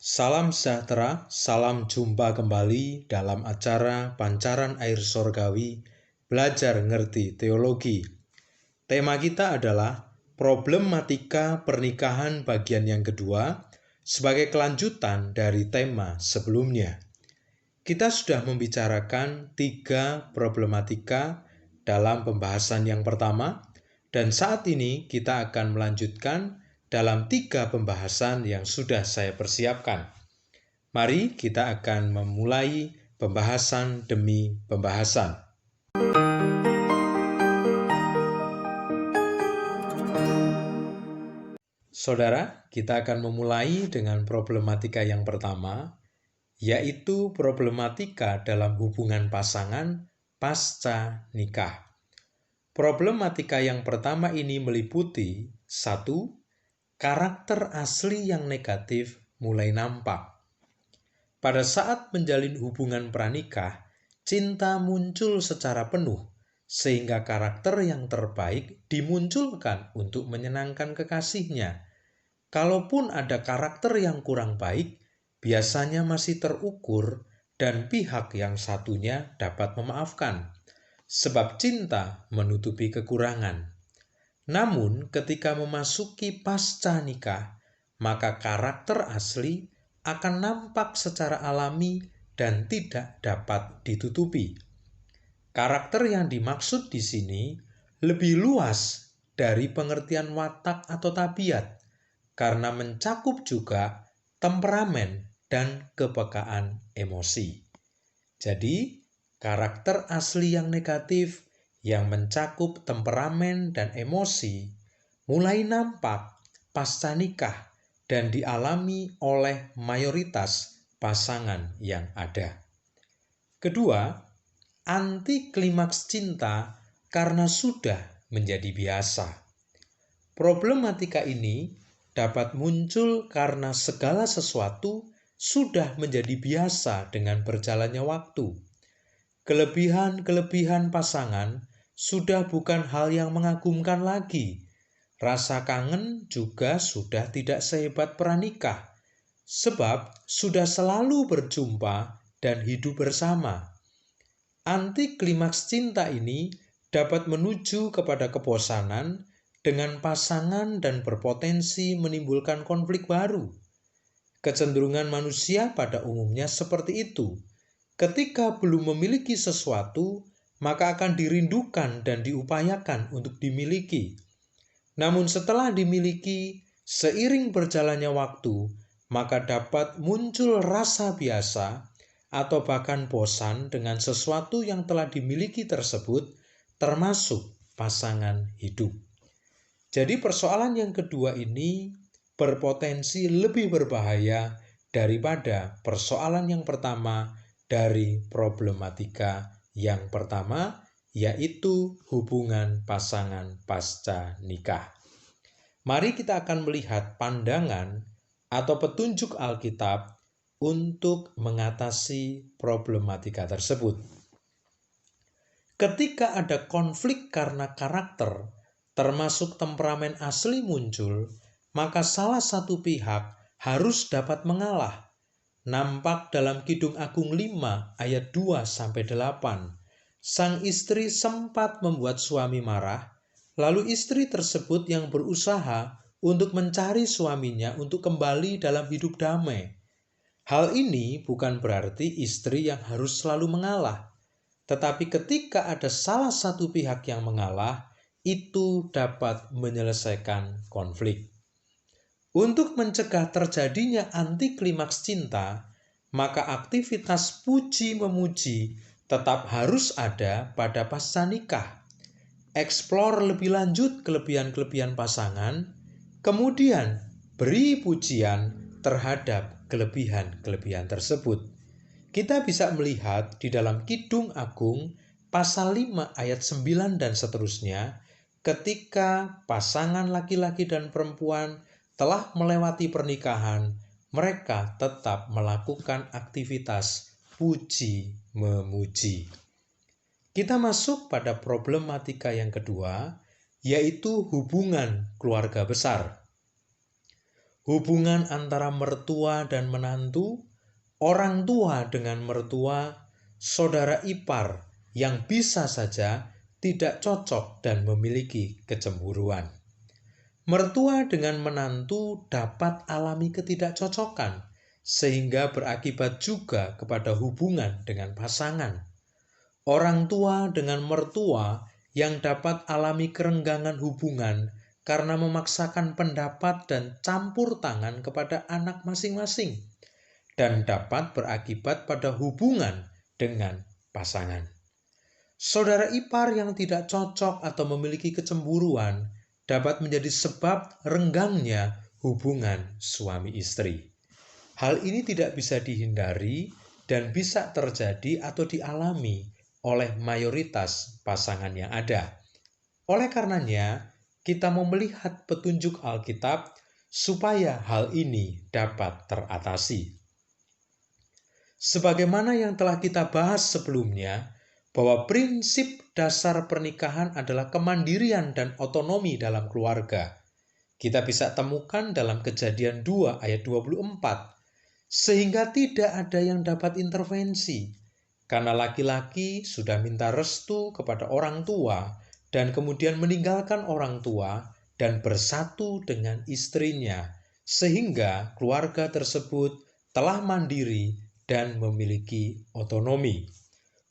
Salam sejahtera, salam jumpa kembali dalam acara Pancaran Air Sorgawi, Belajar Ngerti Teologi. Tema kita adalah problematika pernikahan bagian yang kedua sebagai kelanjutan dari tema sebelumnya. Kita sudah membicarakan 3 problematika dalam pembahasan yang pertama, dan saat ini kita akan melanjutkan dalam 3 pembahasan yang sudah saya persiapkan. Mari kita akan memulai pembahasan demi pembahasan. Saudara, kita akan memulai dengan problematika yang pertama, yaitu problematika dalam hubungan pasangan pasca nikah. Problematika yang pertama ini meliputi 1. Karakter asli yang negatif mulai nampak. Pada saat menjalin hubungan pranikah, cinta muncul secara penuh, sehingga karakter yang terbaik dimunculkan untuk menyenangkan kekasihnya. Kalaupun ada karakter yang kurang baik, biasanya masih terukur dan pihak yang satunya dapat memaafkan, sebab cinta menutupi kekurangan. Namun, ketika memasuki pasca nikah, maka karakter asli akan nampak secara alami dan tidak dapat ditutupi. Karakter yang dimaksud di sini lebih luas dari pengertian watak atau tabiat, karena mencakup juga temperamen dan kepekaan emosi. Jadi, karakter asli yang negatif yang mencakup temperamen dan emosi mulai nampak pasca nikah dan dialami oleh mayoritas pasangan yang ada. Kedua, anti klimaks cinta karena sudah menjadi biasa. Problematika ini dapat muncul karena segala sesuatu sudah menjadi biasa dengan berjalannya waktu. Kelebihan-kelebihan pasangan sudah bukan hal yang mengagumkan lagi. Rasa kangen juga sudah tidak sehebat pranikah, sebab sudah selalu berjumpa dan hidup bersama. Anti klimaks cinta ini dapat menuju kepada kebosanan dengan pasangan dan berpotensi menimbulkan konflik baru. Kecenderungan manusia pada umumnya seperti itu. Ketika belum memiliki sesuatu, maka akan dirindukan dan diupayakan untuk dimiliki. Namun setelah dimiliki, seiring berjalannya waktu, maka dapat muncul rasa biasa atau bahkan bosan dengan sesuatu yang telah dimiliki tersebut, termasuk pasangan hidup. Jadi persoalan yang kedua ini berpotensi lebih berbahaya daripada persoalan yang pertama dari problematika yang pertama, yaitu hubungan pasangan pasca nikah. Mari kita akan melihat pandangan atau petunjuk Alkitab untuk mengatasi problematika tersebut. Ketika ada konflik karena karakter, termasuk temperamen asli muncul, maka salah satu pihak harus dapat mengalah. Nampak dalam Kidung Agung 5 ayat 2-8. Sang istri sempat membuat suami marah, lalu istri tersebut yang berusaha untuk mencari suaminya untuk kembali dalam hidup damai. Hal ini bukan berarti istri yang harus selalu mengalah, tetapi ketika ada salah satu pihak yang mengalah, itu dapat menyelesaikan konflik. Untuk mencegah terjadinya anti klimaks cinta, maka aktivitas puji-memuji tetap harus ada pada pasca nikah. Eksplor lebih lanjut kelebihan-kelebihan pasangan, kemudian beri pujian terhadap kelebihan-kelebihan tersebut. Kita bisa melihat di dalam Kidung Agung pasal 5 ayat 9 dan seterusnya, ketika pasangan laki-laki dan perempuan telah melewati pernikahan, mereka tetap melakukan aktivitas puji-memuji. Kita masuk pada problematika yang kedua, yaitu hubungan keluarga besar. hubungan antara mertua dan menantu, orang tua dengan mertua, saudara ipar yang bisa saja tidak cocok dan memiliki kecemburuan. Mertua dengan menantu dapat alami ketidakcocokan, sehingga berakibat juga kepada hubungan dengan pasangan. Orang tua dengan mertua yang dapat alami kerenggangan hubungan karena memaksakan pendapat dan campur tangan kepada anak masing-masing, dan dapat berakibat pada hubungan dengan pasangan. Saudara ipar yang tidak cocok atau memiliki kecemburuan dapat menjadi sebab renggangnya hubungan suami istri. Hal ini tidak bisa dihindari dan bisa terjadi atau dialami oleh mayoritas pasangan yang ada. Oleh karenanya, kita mau melihat petunjuk Alkitab supaya hal ini dapat teratasi. Sebagaimana yang telah kita bahas sebelumnya, bahwa prinsip dasar pernikahan adalah kemandirian dan otonomi dalam keluarga. Kita bisa temukan dalam Kejadian 2 ayat 24, sehingga tidak ada yang dapat intervensi, karena laki-laki sudah minta restu kepada orang tua dan kemudian meninggalkan orang tua dan bersatu dengan istrinya, sehingga keluarga tersebut telah mandiri dan memiliki otonomi.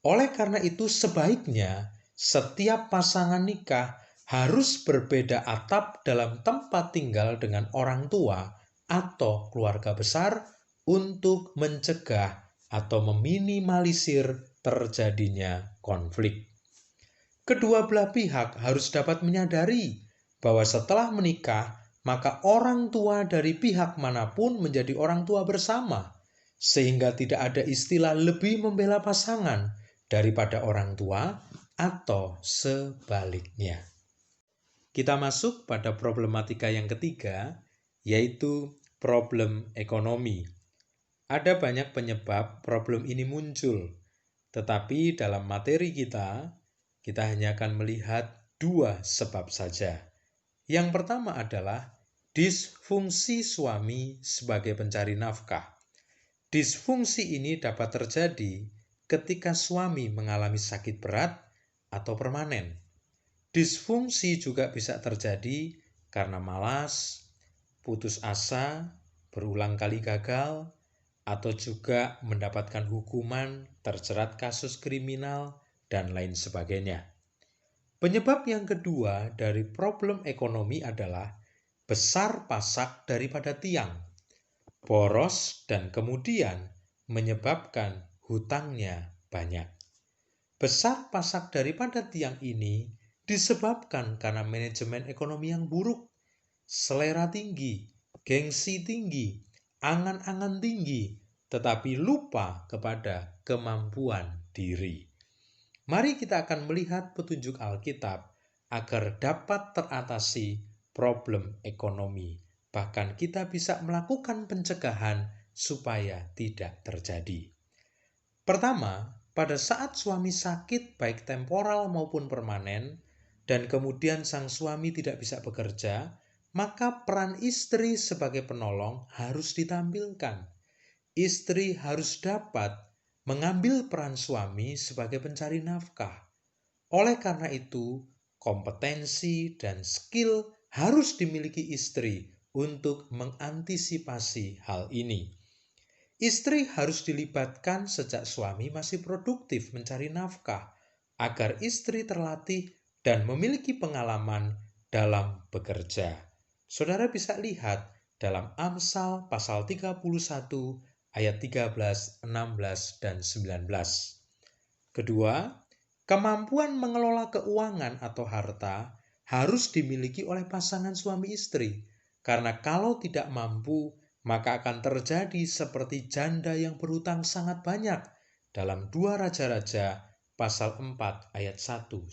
Oleh karena itu, sebaiknya setiap pasangan nikah harus berbeda atap dalam tempat tinggal dengan orang tua atau keluarga besar untuk mencegah atau meminimalisir terjadinya konflik. Kedua belah pihak harus dapat menyadari bahwa setelah menikah, maka orang tua dari pihak manapun menjadi orang tua bersama, sehingga tidak ada istilah lebih membela pasangan daripada orang tua atau sebaliknya. Kita masuk pada problematika yang ketiga, yaitu problem ekonomi. Ada banyak penyebab problem ini muncul, tetapi dalam materi kita hanya akan melihat dua sebab saja. Yang pertama adalah disfungsi suami sebagai pencari nafkah. Disfungsi ini dapat terjadi ketika suami mengalami sakit berat atau permanen. Disfungsi juga bisa terjadi karena malas, putus asa, berulang kali gagal, atau juga mendapatkan hukuman, terjerat kasus kriminal, dan lain sebagainya. Penyebab yang kedua dari problem ekonomi adalah besar pasak daripada tiang, boros, dan kemudian menyebabkan hutangnya banyak. Besar pasak daripada tiang ini disebabkan karena manajemen ekonomi yang buruk, selera tinggi, gengsi tinggi, angan-angan tinggi, tetapi lupa kepada kemampuan diri. Mari kita akan melihat petunjuk Alkitab agar dapat teratasi problem ekonomi. Bahkan kita bisa melakukan pencegahan supaya tidak terjadi. Pertama, pada saat suami sakit baik temporal maupun permanen, dan kemudian sang suami tidak bisa bekerja, maka peran istri sebagai penolong harus ditampilkan. Istri harus dapat mengambil peran suami sebagai pencari nafkah. Oleh karena itu, kompetensi dan skill harus dimiliki istri untuk mengantisipasi hal ini. Istri harus dilibatkan sejak suami masih produktif mencari nafkah, agar istri terlatih dan memiliki pengalaman dalam bekerja. Saudara bisa lihat dalam Amsal pasal 31 ayat 13, 16, dan 19. Kedua, kemampuan mengelola keuangan atau harta harus dimiliki oleh pasangan suami istri, karena kalau tidak mampu, maka akan terjadi seperti janda yang berhutang sangat banyak dalam 2 Raja-Raja pasal 4 ayat 1-7.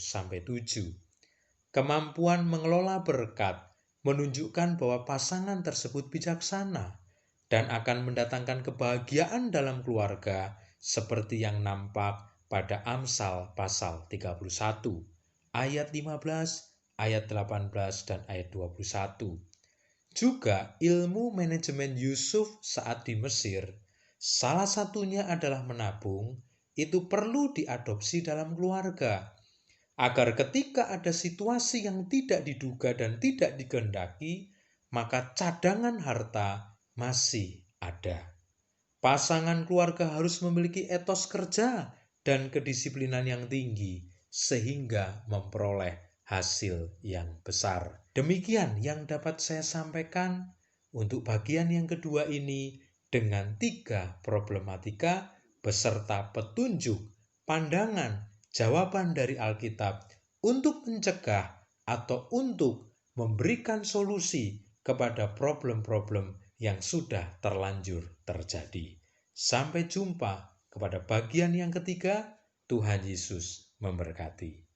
Kemampuan mengelola berkat menunjukkan bahwa pasangan tersebut bijaksana dan akan mendatangkan kebahagiaan dalam keluarga seperti yang nampak pada Amsal pasal 31 ayat 15, ayat 18, dan ayat 21. Juga ilmu manajemen Yusuf saat di Mesir, salah satunya adalah menabung, itu perlu diadopsi dalam keluarga. Agar ketika ada situasi yang tidak diduga dan tidak dikehendaki, maka cadangan harta masih ada. Pasangan keluarga harus memiliki etos kerja dan kedisiplinan yang tinggi, sehingga memperoleh hasil yang besar. Demikian yang dapat saya sampaikan untuk bagian yang kedua ini dengan 3 problematika beserta petunjuk, pandangan, jawaban dari Alkitab untuk mencegah atau untuk memberikan solusi kepada problem-problem yang sudah terlanjur terjadi. Sampai jumpa kepada bagian yang ketiga. Tuhan Yesus memberkati.